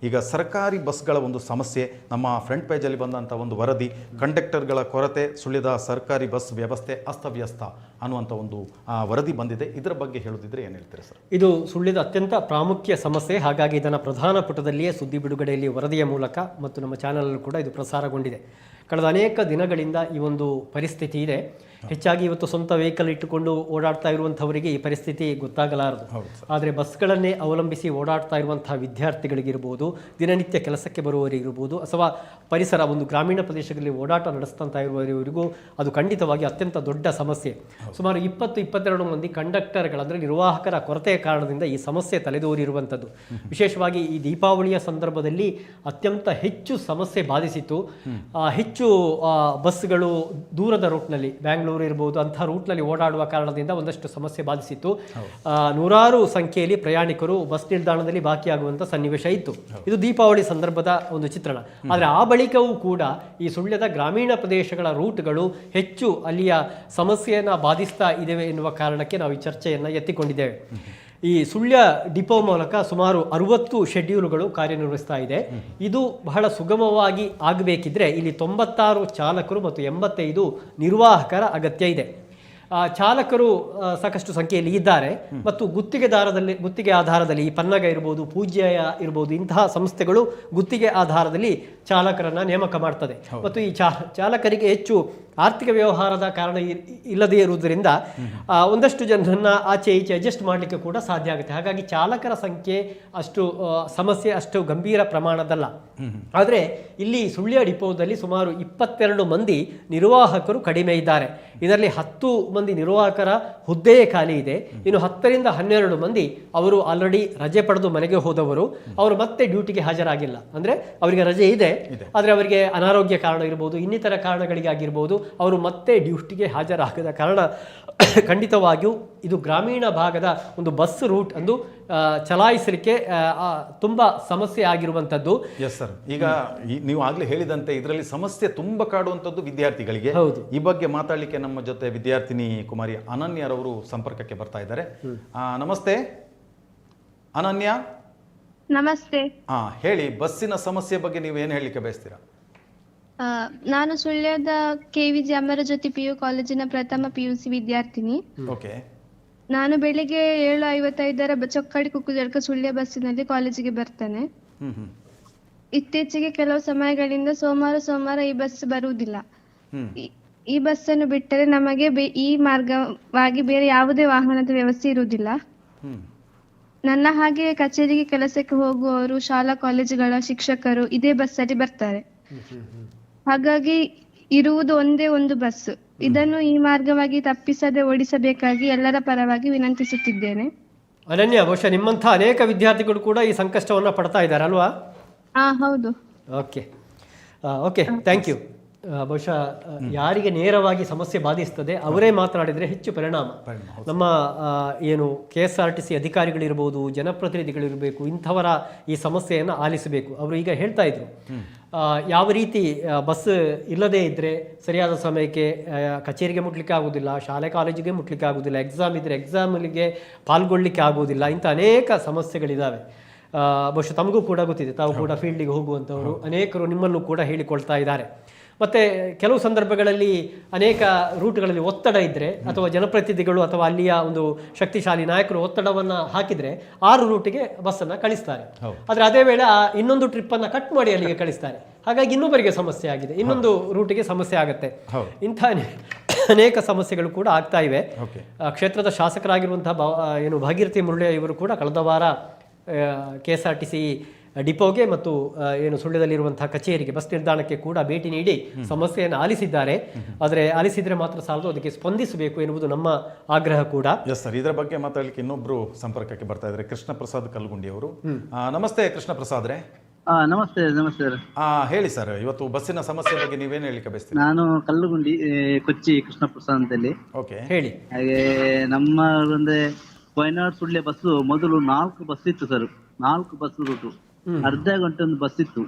ಈಗ ಸರ್ಕಾರಿ ಬಸ್ಗಳ ಒಂದು ಸಮಸ್ಯೆ, ನಮ್ಮ ಫ್ರಂಟ್ ಪೇಜಲ್ಲಿ ಬಂದಂಥ ಒಂದು ವರದಿ, ಕಂಡಕ್ಟರ್ಗಳ ಕೊರತೆ, ಸುಳ್ಯದ ಸರ್ಕಾರಿ ಬಸ್ ವ್ಯವಸ್ಥೆ ಅಸ್ತವ್ಯಸ್ತ ಅನ್ನುವಂಥ ಒಂದು ವರದಿ ಬಂದಿದೆ. ಇದರ ಬಗ್ಗೆ ಹೇಳೋದಿದ್ರೆ ಏನು ಹೇಳ್ತೀರಿ ಸರ್? ಇದು ಸುಳ್ಯದ ಅತ್ಯಂತ ಪ್ರಾಮುಖ್ಯ ಸಮಸ್ಯೆ. ಹಾಗಾಗಿ ಇದನ್ನು ಪ್ರಧಾನ ಪುಟದಲ್ಲಿಯೇ ಸುದ್ದಿ ಬಿಡುಗಡೆಯಲ್ಲಿ ವರದಿಯ ಮೂಲಕ ಮತ್ತು ನಮ್ಮ ಚಾನಲಲ್ಲೂ ಕೂಡ ಇದು ಪ್ರಸಾರಗೊಂಡಿದೆ. ಕಳೆದ ಅನೇಕ ದಿನಗಳಿಂದ ಈ ಒಂದು ಪರಿಸ್ಥಿತಿ ಇದೆ. ಹೆಚ್ಚಾಗಿ ಇವತ್ತು ಸ್ವಂತ ವೆಹಿಕಲ್ ಇಟ್ಟುಕೊಂಡು ಓಡಾಡ್ತಾ ಇರುವಂಥವರಿಗೆ ಈ ಪರಿಸ್ಥಿತಿ ಗೊತ್ತಾಗಲಾರದು. ಆದರೆ ಬಸ್ಗಳನ್ನೇ ಅವಲಂಬಿಸಿ ಓಡಾಡ್ತಾ ಇರುವಂತಹ ವಿದ್ಯಾರ್ಥಿಗಳಿಗಿರ್ಬೋದು, ದಿನನಿತ್ಯ ಕೆಲಸಕ್ಕೆ ಬರುವವರಿಗಿರ್ಬೋದು, ಅಥವಾ ಪರಿಸರ ಒಂದು ಗ್ರಾಮೀಣ ಪ್ರದೇಶಗಳಲ್ಲಿ ಓಡಾಟ ನಡೆಸ್ತಂತ ಇರುವವರಿಗೂ ಅದು ಖಂಡಿತವಾಗಿ ಅತ್ಯಂತ ದೊಡ್ಡ ಸಮಸ್ಯೆ. ಸುಮಾರು 20-22 ಮಂದಿ ಕಂಡಕ್ಟರ್ಗಳಂದರೆ ನಿರ್ವಾಹಕರ ಕೊರತೆಯ ಕಾರಣದಿಂದ ಈ ಸಮಸ್ಯೆ ತಲೆದೋರಿರುವಂಥದ್ದು. ವಿಶೇಷವಾಗಿ ಈ ದೀಪಾವಳಿಯ ಸಂದರ್ಭದಲ್ಲಿ ಅತ್ಯಂತ ಹೆಚ್ಚು ಸಮಸ್ಯೆ ಬಾಧಿಸಿತು. ಹೆಚ್ಚು ಬಸ್ಗಳು ದೂರದ ರೂಟ್ನಲ್ಲಿ, ಬ್ಯಾಂಗ್ಳೂರು ಇರ್ಬೋದು ಅಂಥ ರೂಟ್ನಲ್ಲಿ ಓಡಾಡುವ ಕಾರಣದಿಂದ ಒಂದಷ್ಟು ಸಮಸ್ಯೆ ಬಾಧಿಸಿತ್ತು. ನೂರಾರು ಸಂಖ್ಯೆಯಲ್ಲಿ ಪ್ರಯಾಣಿಕರು ಬಸ್ ನಿಲ್ದಾಣದಲ್ಲಿ ಬಾಕಿಯಾಗುವಂಥ ಸನ್ನಿವೇಶ ಇತ್ತು. ಇದು ದೀಪಾವಳಿ ಸಂದರ್ಭದ ಒಂದು ಚಿತ್ರಣ. ಆದರೆ ಆ ಬಳಿಕವೂ ಕೂಡ ಈ ಸುಳ್ಯದ ಗ್ರಾಮೀಣ ಪ್ರದೇಶಗಳ ರೂಟ್ಗಳು ಹೆಚ್ಚು ಅಲ್ಲಿಯ ಸಮಸ್ಯೆಯನ್ನು ಬಾಧಿಸ್ತಾ ಇದ್ದೇವೆ ಎನ್ನುವ ಕಾರಣಕ್ಕೆ ನಾವು ಈ ಚರ್ಚೆಯನ್ನು ಎತ್ತಿಕೊಂಡಿದ್ದೇವೆ. ಈ ಸುಳ್ಯ ಡಿಪೋ ಮೂಲಕ ಸುಮಾರು 60 ಶೆಡ್ಯೂಲ್ಗಳು ಕಾರ್ಯನಿರ್ವಹಿಸ್ತಾ ಇದೆ. ಇದು ಬಹಳ ಸುಗಮವಾಗಿ ಆಗಬೇಕಿದ್ರೆ ಇಲ್ಲಿ 96 ಚಾಲಕರು ಮತ್ತು 85 ನಿರ್ವಾಹಕರ ಅಗತ್ಯ ಇದೆ. ಚಾಲಕರು ಸಾಕಷ್ಟು ಸಂಖ್ಯೆಯಲ್ಲಿ ಇದ್ದಾರೆ ಮತ್ತು ಗುತ್ತಿಗೆ ಆಧಾರದಲ್ಲಿ ಈ ಪನ್ನಗ ಇರ್ಬೋದು, ಪೂಜ್ಯ ಇರ್ಬೋದು, ಇಂತಹ ಸಂಸ್ಥೆಗಳು ಗುತ್ತಿಗೆ ಆಧಾರದಲ್ಲಿ ಚಾಲಕರನ್ನ ನೇಮಕ ಮಾಡ್ತದೆ. ಮತ್ತು ಈ ಚಾಲಕರಿಗೆ ಹೆಚ್ಚು ಆರ್ಥಿಕ ವ್ಯವಹಾರದ ಕಾರಣ ಇಲ್ಲದೇ ಇರುವುದರಿಂದ ಒಂದಷ್ಟು ಜನರನ್ನ ಆಚೆ ಈಚೆ ಅಡ್ಜಸ್ಟ್ ಮಾಡಲಿಕ್ಕೆ ಕೂಡ ಸಾಧ್ಯ ಆಗುತ್ತೆ. ಹಾಗಾಗಿ ಚಾಲಕರ ಸಂಖ್ಯೆ ಸಮಸ್ಯೆ ಅಷ್ಟು ಗಂಭೀರ ಪ್ರಮಾಣದಲ್ಲ. ಆದರೆ ಇಲ್ಲಿ ಸುಳ್ಯ ಡಿಪೋದಲ್ಲಿ ಸುಮಾರು 22 ಮಂದಿ ನಿರ್ವಾಹಕರು ಕಡಿಮೆ ಇದ್ದಾರೆ. ಇದರಲ್ಲಿ 10 ಮಂದಿ ನಿರ್ವಾಹಕರ ಹುದ್ದೆಯೇ ಖಾಲಿ ಇದೆ. ಇನ್ನು 10ರಿಂದ 12 ಮಂದಿ ಅವರು ಆಲ್ರೆಡಿ ರಜೆ ಪಡೆದು ಮನೆಗೆ ಹೋದವರು, ಅವರು ಮತ್ತೆ ಡ್ಯೂಟಿಗೆ ಹಾಜರಾಗಿಲ್ಲ. ಅಂದರೆ ಅವರಿಗೆ ರಜೆ ಇದೆ, ಆದರೆ ಅವರಿಗೆ ಅನಾರೋಗ್ಯ ಕಾರಣ ಇರ್ಬೋದು, ಇನ್ನಿತರ ಕಾರಣಗಳಿಗಾಗಿರ್ಬೋದು, ಅವರು ಮತ್ತೆ ಡ್ಯೂಟಿಗೆ ಹಾಜರಾಗದ ಕಾರಣ ಖಂಡಿತವಾಗಿಯೂ ಇದು ಗ್ರಾಮೀಣ ಭಾಗದ ಒಂದು ಬಸ್ ರೂಟ್ ಅಂದು ಚಲಾಯಿಸಲಿಕ್ಕೆ ತುಂಬ ಸಮಸ್ಯೆ ಆಗಿರುವಂಥದ್ದು. ಎಸ್ ಸರ್, ಈಗ ನೀವು ಆಗಲೇ ಹೇಳಿದಂತೆ ಇದರಲ್ಲಿ ಸಮಸ್ಯೆ ತುಂಬ ಕಾಡುವಂಥದ್ದು ವಿದ್ಯಾರ್ಥಿಗಳಿಗೆ. ಈ ಬಗ್ಗೆ ಮಾತಾಡಲಿಕ್ಕೆ ನಮ್ಮ ಜೊತೆ ವಿದ್ಯಾರ್ಥಿನಿ ಕುಮಾರಿ ಅನನ್ಯರವರು ಸಂಪರ್ಕಕ್ಕೆ ಬರ್ತಾ ಇದ್ದಾರೆ. ನಮಸ್ತೆ ಅನನ್ಯ. ನಮಸ್ತೆ. ಹೇಳಿ, ಬಸ್ಸಿನ ಸಮಸ್ಯೆ ಬಗ್ಗೆ ನೀವು ಏನು ಹೇಳಲಿಕ್ಕೆ ಬಯಸ್ತೀರಾ? ನಾನು ಸುಳ್ಯದ KVG ಅಮರಜ್ಯೋತಿ PU ಕಾಲೇಜಿನ ಪ್ರಥಮ PUC ವಿದ್ಯಾರ್ಥಿನಿ. ಓಕೆ. ನಾನು ಬೆಳಿಗ್ಗೆ 7:55 ಚೊಕ್ಕಡಿ ಕುಕ್ಕುಜಡ್ಕ ಸುಳ್ಯ ಬಸ್ಸಿನಲ್ಲಿ ಕಾಲೇಜಿಗೆ ಬರ್ತೇನೆ. ಇತ್ತೀಚೆಗೆ ಕೆಲವು ಸಮಯಗಳಿಂದ ಸೋಮವಾರ ಈ ಬಸ್ ಬರುವುದಿಲ್ಲ. ಈ ಬಸ್ ಅನ್ನು ಬಿಟ್ಟರೆ ನಮಗೆ ಈ ಮಾರ್ಗವಾಗಿ ಬೇರೆ ಯಾವುದೇ ವಾಹನದ ವ್ಯವಸ್ಥೆ ಇರುವುದಿಲ್ಲ. ನನ್ನ ಹಾಗೆ ಕಚೇರಿಗೆ ಕೆಲಸಕ್ಕೆ ಹೋಗುವವರು, ಶಾಲಾ ಕಾಲೇಜುಗಳ ಶಿಕ್ಷಕರು ಇದೇ ಬಸ್ ಅಲ್ಲಿ ಬರ್ತಾರೆ. ಹಾಗಾಗಿ ಇರುವುದು ಒಂದೇ ಒಂದು ಬಸ್. ಇದನ್ನು ಈ ಮಾರ್ಗವಾಗಿ ತಪ್ಪಿಸದೆ ಓಡಿಸಬೇಕಾಗಿ ಎಲ್ಲರ ಪರವಾಗಿ ವಿನಂತಿಸುತ್ತಿದ್ದೇನೆ. ಅನನ್ಯ, ಬಹುಶಃ ನಿಮ್ಮಂಥ ಅನೇಕ ವಿದ್ಯಾರ್ಥಿಗಳು ಕೂಡ ಈ ಸಂಕಷ್ಟವನ್ನು ಪಡ್ತಾ ಇದ್ದಾರೆ ಅಲ್ವಾ? ಹೌದು. Okay, thank you. ಬಹುಶಃ ಯಾರಿಗೆ ನೇರವಾಗಿ ಸಮಸ್ಯೆ ಬಾಧಿಸ್ತದೆ ಅವರೇ ಮಾತನಾಡಿದರೆ ಹೆಚ್ಚು ಪರಿಣಾಮ. ನಮ್ಮ ಏನು KSRTC ಅಧಿಕಾರಿಗಳಿರ್ಬೋದು, ಜನಪ್ರತಿನಿಧಿಗಳಿರಬೇಕು, ಇಂಥವರ ಈ ಸಮಸ್ಯೆಯನ್ನು ಆಲಿಸಬೇಕು. ಅವರು ಈಗ ಹೇಳ್ತಾ ಇದ್ರು, ಯಾವ ರೀತಿ ಬಸ್ ಇಲ್ಲದೇ ಇದ್ದರೆ ಸರಿಯಾದ ಸಮಯಕ್ಕೆ ಕಚೇರಿಗೆ ಮುಟ್ಲಿಕ್ಕೆ ಆಗೋದಿಲ್ಲ, ಶಾಲೆ ಕಾಲೇಜಿಗೆ ಮುಟ್ಲಿಕ್ಕೆ ಆಗೋದಿಲ್ಲ, ಎಕ್ಸಾಮ್ ಇದ್ದರೆ ಎಕ್ಸಾಮಿಗೆ ಪಾಲ್ಗೊಳ್ಳಿಕ್ಕೆ ಆಗೋದಿಲ್ಲ, ಇಂಥ ಅನೇಕ ಸಮಸ್ಯೆಗಳಿದ್ದಾವೆ. ಬಹುಶಃ ತಮಗೂ ಕೂಡ ಗೊತ್ತಿದೆ, ತಾವು ಕೂಡ ಫೀಲ್ಡಿಗೆ ಹೋಗುವಂಥವರು ಅನೇಕರು ನಿಮ್ಮಲ್ಲೂ ಕೂಡ ಹೇಳಿಕೊಳ್ತಾ ಇದ್ದಾರೆ. ಮತ್ತು ಕೆಲವು ಸಂದರ್ಭಗಳಲ್ಲಿ ಅನೇಕ ರೂಟ್ಗಳಲ್ಲಿ ಒತ್ತಡ ಇದ್ದರೆ ಅಥವಾ ಜನಪ್ರತಿನಿಧಿಗಳು ಅಥವಾ ಅಲ್ಲಿಯ ಒಂದು ಶಕ್ತಿಶಾಲಿ ನಾಯಕರು ಒತ್ತಡವನ್ನು ಹಾಕಿದರೆ 6 ರೂಟಿಗೆ ಬಸ್ಸನ್ನು ಕಳಿಸ್ತಾರೆ. ಆದರೆ ಅದೇ ವೇಳೆ ಇನ್ನೊಂದು ಟ್ರಿಪ್ಪನ್ನು ಕಟ್ ಮಾಡಿ ಅಲ್ಲಿಗೆ ಕಳಿಸ್ತಾರೆ. ಹಾಗಾಗಿ ಇನ್ನೊಬ್ಬರಿಗೆ ಸಮಸ್ಯೆ ಆಗಿದೆ, ಇನ್ನೊಂದು ರೂಟಿಗೆ ಸಮಸ್ಯೆ ಆಗುತ್ತೆ. ಇಂಥ ಅನೇಕ ಸಮಸ್ಯೆಗಳು ಕೂಡ ಆಗ್ತಾ ಇವೆ. ಕ್ಷೇತ್ರದ ಶಾಸಕರಾಗಿರುವಂತಹ ಭಾಗೀರಥಿ ಮುರಳಿ ಇವರು ಕೂಡ ಕಳೆದ ವಾರ KSRTC ಡಿಪೋಗೆ ಮತ್ತು ಸುಳ್ಯದಲ್ಲಿರುವಂತಹ ಕಚೇರಿಗೆ, ಬಸ್ ನಿಲ್ದಾಣಕ್ಕೆ ಕೂಡ ಭೇಟಿ ನೀಡಿ ಸಮಸ್ಯೆಯನ್ನು ಆಲಿಸಿದ್ದಾರೆ. ಆದರೆ ಆಲಿಸಿದರೆ ಮಾತ್ರ ಸಾಲದು, ಅದಕ್ಕೆ ಸ್ಪಂದಿಸಬೇಕು ಎನ್ನುವುದು ನಮ್ಮ ಆಗ್ರಹ ಕೂಡ. ಎಸ್ ಸರ್, ಇದರ ಬಗ್ಗೆ ಮಾತಾಡಲಿಕ್ಕೆ ಇನ್ನೊಬ್ರು ಸಂಪರ್ಕಕ್ಕೆ ಬರ್ತಾ ಇದ್ದಾರೆ, ಕೃಷ್ಣ ಪ್ರಸಾದ್ ಕಲ್ಗುಂಡಿ ಅವರು. ನಮಸ್ತೆ ಕೃಷ್ಣ ಪ್ರಸಾದ್ರೆ. ನಮಸ್ತೆ. ಹೇಳಿ ಸರ್, ಇವತ್ತು ಬಸ್ಸಿನ ಸಮಸ್ಯೆ ಬಗ್ಗೆ ನೀವೇನು ಹೇಳಿಕ್ಕೆ ಬಯಸ್ತೀರಿ? ನಾನು ಕಲ್ಲುಗುಂಡಿ, ಕೊಚ್ಚಿ ಕೃಷ್ಣ ಪ್ರಸಾದ್ ಅಂತೇಳಿ. ಓಕೆ, ಹೇಳಿ. ಹಾಗೆ ನಮ್ಮ ಒಂದು ವಯನಾಡ್ ಸುಳ್ಯ ಬಸ್ ಮೊದಲು 4 ಬಸ್ ಇತ್ತು ಸರ್, 4 ಬಸ್ ರೂಟು, ಅರ್ಧ ಗಂಟೆ ಒಂದು ಬಸ್ ಇತ್ತು.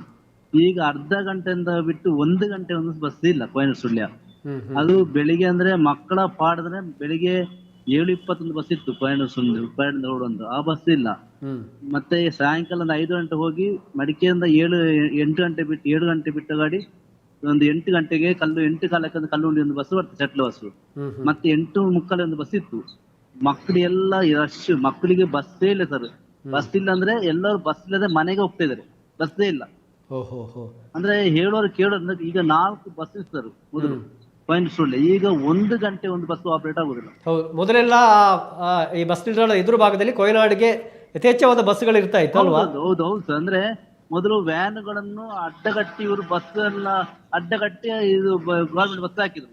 ಈಗ ಅರ್ಧ ಗಂಟೆಯಿಂದ ಬಿಟ್ಟು 1 ಗಂಟೆ ಒಂದು ಬಸ್ ಇಲ್ಲ ವಯನಾಡ್ ಸುಳ್ಯ. ಅದು ಬೆಳಿಗ್ಗೆ ಅಂದ್ರೆ ಮಕ್ಕಳ ಪಾಡಿದ್ರೆ ಬೆಳಿಗ್ಗೆ 7:21 ಬಸ್ ಇತ್ತು ಪಯಣ ರೋಡ್ ಅಂತ, ಆ ಬಸ್ ಇಲ್ಲ. ಮತ್ತೆ ಸಾಯಂಕಾಲ ಒಂದು 5 ಗಂಟೆ ಹೋಗಿ ಮಡಿಕೆಯಿಂದ 7 ಗಂಟೆ ಬಿಟ್ಟ ಗಾಡಿ ಒಂದು 8 ಗಂಟೆಗೆ 8 ಕಾಲಕ್ಕೆ ಕಲ್ಲುಂಡಿ ಒಂದು ಬಸ್ ಬರ್ತದೆ, ಶಟ್ಲ್ ಬಸ್. ಮತ್ತೆ 8:45 ಒಂದು ಬಸ್ ಇತ್ತು. ಮಕ್ಕಳೆಲ್ಲ ರಶ್, ಮಕ್ಕಳಿಗೆ ಬಸ್ಸೇ ಇಲ್ಲ ಸರ್. ಬಸ್ ಇಲ್ಲ ಅಂದ್ರೆ ಎಲ್ಲರೂ ಬಸ್ ಇಲ್ಲದೆ ಮನೆಗೆ ಹೋಗ್ತಾ ಇದಾರೆ, ಬಸ್ಸೇ ಇಲ್ಲ. ಅಂದ್ರೆ ಹೇಳೋರು ಕೇಳೋರು, ಈಗ 4 ಬಸ್ ಇತ್ತು ಸರ್ ಮೊದಲು ಕೊಯನೂರು, ಈಗ 1 ಗಂಟೆ ಒಂದು ಬಸ್ ಆಪರೇಟ್ ಆಗುದಿಲ್ಲ. ಮೊದಲೆಲ್ಲ ಈ ಬಸ್ ನಿಲ್ದಾಣ ಎದುರು ಭಾಗದಲ್ಲಿ ಕೊಯನಾಡಿಗೆ ಯಥೇಚ್ಛವಾದ ಬಸ್ಗಳು ಇರ್ತಾ ಇತ್ತು ಅಲ್ವಾ? ಹೌದು ಸರ್. ಅಂದ್ರೆ ಮೊದಲು ವ್ಯಾನ್ಗಳನ್ನು ಅಡ್ಡಗಟ್ಟಿ ಇವರು ಬಸ್ ಎಲ್ಲ ಅಡ್ಡಗಟ್ಟಿ ಇದು ಗವರ್ಮೆಂಟ್ ಬಸ್ ಹಾಕಿದ್ರು.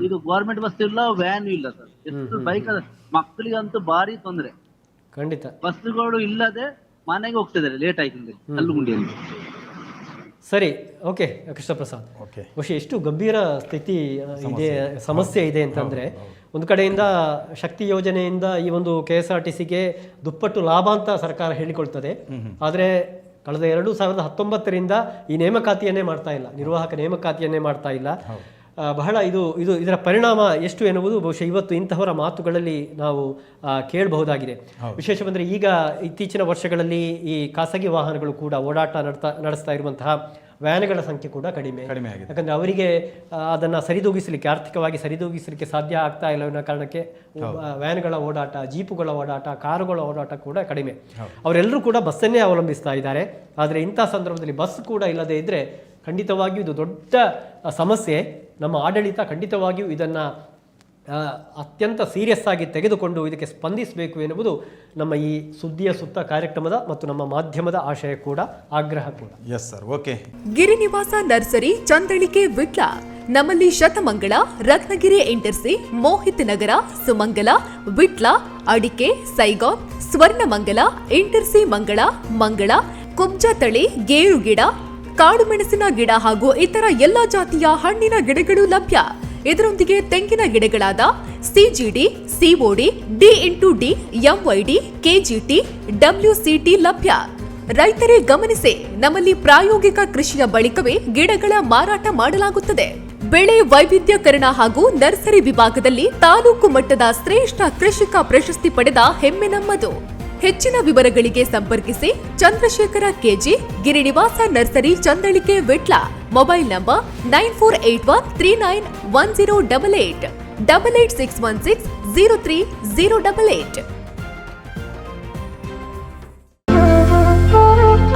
ಇದು ಗವರ್ಮೆಂಟ್ ಬಸ್ ಇಲ್ಲ, ವ್ಯಾನ್ ಇಲ್ಲ ಸರ್. ಎಷ್ಟು ಬೈಕ್, ಮಕ್ಕಳಿಗಂತೂ ಭಾರಿ ತೊಂದರೆ. ಖಂಡಿತ ಬಸ್ಗಳು ಇಲ್ಲದೆ ಮನೆಗೆ ಹೋಗ್ತಿದ್ದಾರೆ ಲೇಟ್ ಆಯ್ತು ಕಲ್ಲುಗುಂಡಿಯಲ್ಲಿ. ಸರಿ, ಓಕೆ ಕೃಷ್ಣ ಪ್ರಸಾದ್, ಬಹುಶಃ ಎಷ್ಟು ಗಂಭೀರ ಸ್ಥಿತಿ ಇದೆ, ಸಮಸ್ಯೆ ಇದೆ ಅಂತಂದ್ರೆ, ಒಂದು ಕಡೆಯಿಂದ ಶಕ್ತಿ ಯೋಜನೆಯಿಂದ ಈ ಒಂದು KSRTCಗೆ ದುಪ್ಪಟ್ಟು ಲಾಭ ಅಂತ ಸರ್ಕಾರ ಹೇಳಿಕೊಳ್ತದೆ. ಆದರೆ ಕಳೆದ 2019ರಿಂದ ಈ ನೇಮಕಾತಿಯನ್ನೇ ಮಾಡ್ತಾ ಇಲ್ಲ, ನಿರ್ವಾಹಕ ನೇಮಕಾತಿಯನ್ನೇ ಮಾಡ್ತಾ ಇಲ್ಲ. ಬಹಳ ಇದರ ಪರಿಣಾಮ ಎಷ್ಟು ಎನ್ನುವುದು ಬಹುಶಃ ಇವತ್ತು ಇಂತಹವರ ಮಾತುಗಳಲ್ಲಿ ನಾವು ಕೇಳಬಹುದಾಗಿದೆ. ವಿಶೇಷವೆಂದರೆ ಈಗ ಇತ್ತೀಚಿನ ವರ್ಷಗಳಲ್ಲಿ ಈ ಖಾಸಗಿ ವಾಹನಗಳು ಕೂಡ ಓಡಾಟ ನಡೆಸ್ತಾ ಇರುವಂತಹ ವ್ಯಾನ್ಗಳ ಸಂಖ್ಯೆ ಕೂಡ ಕಡಿಮೆ ಆಗಿದೆ. ಯಾಕಂದರೆ ಅವರಿಗೆ ಅದನ್ನು ಸರಿದೂಗಿಸಲಿಕ್ಕೆ, ಆರ್ಥಿಕವಾಗಿ ಸರಿದೂಗಿಸಲಿಕ್ಕೆ ಸಾಧ್ಯ ಆಗ್ತಾ ಇಲ್ಲ ಅನ್ನೋ ಕಾರಣಕ್ಕೆ ವ್ಯಾನ್ಗಳ ಓಡಾಟ, ಜೀಪುಗಳ ಓಡಾಟ, ಕಾರುಗಳ ಓಡಾಟ ಕೂಡ ಕಡಿಮೆ. ಅವರೆಲ್ಲರೂ ಕೂಡ ಬಸ್ಸನ್ನೇ ಅವಲಂಬಿಸ್ತಾ ಇದ್ದಾರೆ. ಆದರೆ ಇಂಥ ಸಂದರ್ಭದಲ್ಲಿ ಬಸ್ ಕೂಡ ಇಲ್ಲದೆ ಇದ್ದರೆ ಖಂಡಿತವಾಗಿಯೂ ಇದು ದೊಡ್ಡ ಸಮಸ್ಯೆ. ನಮ್ಮ ಆಡಳಿತ ಖಂಡಿತವಾಗಿಯೂ ಇದನ್ನು ಅತ್ಯಂತ ಸೀರಿಯಸ್ ಆಗಿ ತೆಗೆದುಕೊಂಡು ಇದಕ್ಕೆ ಸ್ಪಂದಿಸಬೇಕು ಎನ್ನುವುದು ನಮ್ಮ ಈ ಸುದ್ದಿಯ ಸುತ್ತ ಕಾರ್ಯಕ್ರಮದ ಮತ್ತು ನಮ್ಮ ಮಾಧ್ಯಮದ ಆಶಯ ಕೂಡ, ಆಗ್ರಹ ಕೂಡ. Yes sir, okay. Girinivasa nursery, Chandalike, Vitla. ನಮ್ಮಲ್ಲಿ ಶತಮಂಗಳ, ರತ್ನಗಿರಿ ಇಂಟರ್ಸಿ, ಮೋಹಿತ್ ನಗರ, ಸುಮಂಗಲ, ವಿಟ್ಲ, ಅಡಿಕೆ, ಸೈಗಾನ್, ಸ್ವರ್ಣಮಂಗಲ, ಇಂಟರ್ಸಿ ಮಂಗಳ, ಕುಬ್ಜ ತಳಿ, ಗೇರು ಗಿಡ, ಕಾಡು ಮೆಣಸಿನ ಗಿಡ ಹಾಗೂ ಇತರ ಎಲ್ಲಾ ಜಾತಿಯ ಹಣ್ಣಿನ ಗಿಡಗಳು ಲಭ್ಯ. ಇದರೊಂದಿಗೆ ತೆಂಗಿನ ಗಿಡಗಳಾದ CGD, COD, D*D, MYD, KGT, WCT ಲಭ್ಯ. ರೈತರೇ ಗಮನಿಸಿ, ನಮ್ಮಲ್ಲಿ ಪ್ರಾಯೋಗಿಕ ಕೃಷಿಯ ಬಳಿಕವೇ ಗಿಡಗಳ ಮಾರಾಟ ಮಾಡಲಾಗುತ್ತದೆ. ಬೆಳೆ ವೈವಿಧ್ಯಕರಣ ಹಾಗೂ ನರ್ಸರಿ ವಿಭಾಗದಲ್ಲಿ ತಾಲೂಕು ಮಟ್ಟದ ಶ್ರೇಷ್ಠ ಕೃಷಿಕ ಪ್ರಶಸ್ತಿ ಪಡೆದ ಹೆಮ್ಮೆ ನಮ್ಮದು. ಹೆಚ್ಚಿನ ವಿವರಗಳಿಗೆ ಸಂಪರ್ಕಿಸಿ Chandrashekhar KG, Girinivasa nursery, Chandalike, Vitla. Mobile number 9481391088 8861603088.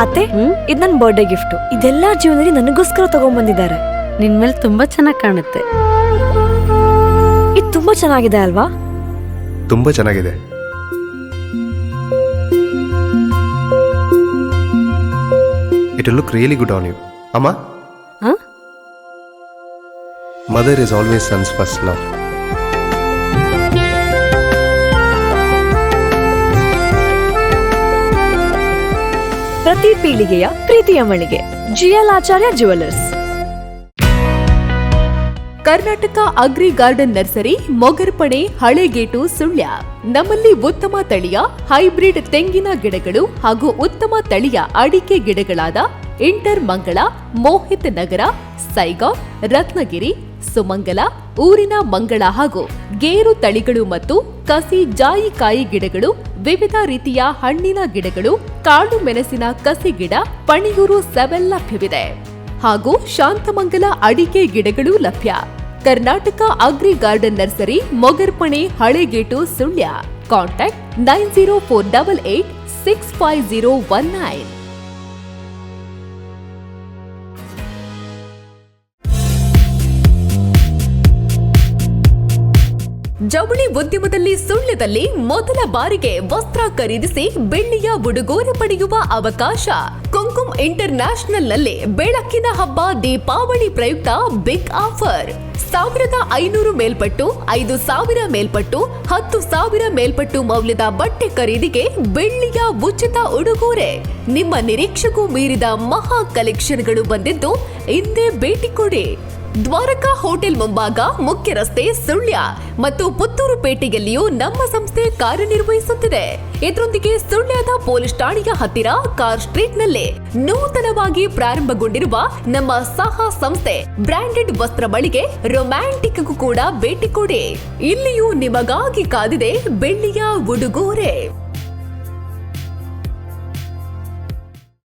ಅತ್ತೆ, ಇದು ನನ್ನ ಬರ್ಡೇ ಗಿಫ್ಟ್. ಇದೆಲ್ಲ ಜೀವನದಲ್ಲಿ ನನಗೋಸ್ಕರ ತಗೊಂಡ್ಬಂದಿದ್ದಾರೆ. ನಿನ್ ಮೇಲೆ ತುಂಬಾ ಚೆನ್ನಾಗಿ ಕಾಣುತ್ತೆ. ಇದು ತುಂಬಾ ಚೆನ್ನಾಗಿದೆ ಅಲ್ವಾ? ತುಂಬಾ ಚೆನ್ನಾಗಿದೆ. It will look really good on you. Amma? Huh? Mother is always son's first love. ಪ್ರತಿ ಪೀಳಿಗೆಯ ಪ್ರೀತಿಯ ಮಳಿಗೆ, GL Acharya jewellers. Karnataka agri garden nursery, Mogarpane, Halegetu, Sullia. ನಮ್ಮಲ್ಲಿ ಉತ್ತಮ ತಳಿಯ ಹೈಬ್ರಿಡ್ ತೆಂಗಿನ ಗಿಡಗಳು ಹಾಗೂ ಉತ್ತಮ ತಳಿಯ ಅಡಿಕೆ ಗಿಡಗಳಾದ ಇಂಟರ್ ಮಂಗಳ, ಮೋಹಿತ್ ನಗರ, ಸೈಗಾನ್, ರತ್ನಗಿರಿ, ಸುಮಂಗಲ, ಊರಿನ ಮಂಗಳ ಹಾಗೂ ಗೇರು ತಳಿಗಳು ಮತ್ತು ಕಸಿ ಜಾಯಿಕಾಯಿ ಗಿಡಗಳು, ವಿವಿಧ ರೀತಿಯ ಹಣ್ಣಿನ ಗಿಡಗಳು, ಕಾಡು ಮೆಣಸಿನ ಕಸಿ ಗಿಡ, ಪಣಿಯೂರು 7 ಲಭ್ಯವಿದೆ ಹಾಗೂ ಶಾಂತಮಂಗಲ ಅಡಿಕೆ ಗಿಡಗಳು ಲಭ್ಯ. Karnataka agri garden nursery, Mogarpane, Halegetu, Sullia. Contact 9048865019. ಜವಳಿ ಉದ್ಯಮದಲ್ಲಿ ಸುಳ್ಯದಲ್ಲಿ ಮೊದಲ ಬಾರಿಗೆ ವಸ್ತ್ರ ಖರೀದಿಸಿ ಬೆಳ್ಳಿಯ ಉಡುಗೊರೆ ಪಡೆಯುವ ಅವಕಾಶ. ಕುಂಕುಮ್ ಇಂಟರ್ನ್ಯಾಷನಲ್ ನಲ್ಲಿ ಬೆಳಕಿನ ಹಬ್ಬ ದೀಪಾವಳಿ ಪ್ರಯುಕ್ತ ಬಿಗ್ ಆಫರ್. 1500 ಮೇಲ್ಪಟ್ಟು, 5000 ಮೇಲ್ಪಟ್ಟು, 10,000 ಮೇಲ್ಪಟ್ಟು ಮೌಲ್ಯದ ಬಟ್ಟೆ ಖರೀದಿಗೆ ಬೆಳ್ಳಿಯ ಉಚಿತ ಉಡುಗೊರೆ. ನಿಮ್ಮ ನಿರೀಕ್ಷೆಗೂ ಮೀರಿದ ಮಹಾ ಕಲೆಕ್ಷನ್ಗಳು ಬಂದಿದ್ದು ಇಂದೇ ಭೇಟಿ ಕೊಡಿ. ದ್ವಾರಕಾ ಹೋಟೆಲ್ ಮುಂಭಾಗ, ಮುಖ್ಯ ರಸ್ತೆ, ಸುಳ್ಯ ಮತ್ತು ಪುತ್ತೂರು ಪೇಟೆಯಲ್ಲಿಯೂ ನಮ್ಮ ಸಂಸ್ಥೆ ಕಾರ್ಯನಿರ್ವಹಿಸುತ್ತಿದೆ. ಇದರೊಂದಿಗೆ ಸುಳ್ಯದ ಪೊಲೀಸ್ ಠಾಣೆಯ ಹತ್ತಿರ ಕಾರ್ ಸ್ಟ್ರೀಟ್ ನಲ್ಲಿ ನೂತನವಾಗಿ ಪ್ರಾರಂಭಗೊಂಡಿರುವ ನಮ್ಮ ಸಹ ಸಂಸ್ಥೆ ಬ್ರಾಂಡೆಡ್ ವಸ್ತ್ರ ಮಳಿಗೆ ರೊಮ್ಯಾಂಟಿಕ್ ಕೂಡ ಭೇಟಿ ಕೊಡಿ. ಇಲ್ಲಿಯೂ ನಿಮಗಾಗಿ ಕಾದಿದೆ ಬೆಳ್ಳಿಯ ಉಡುಗೊರೆ.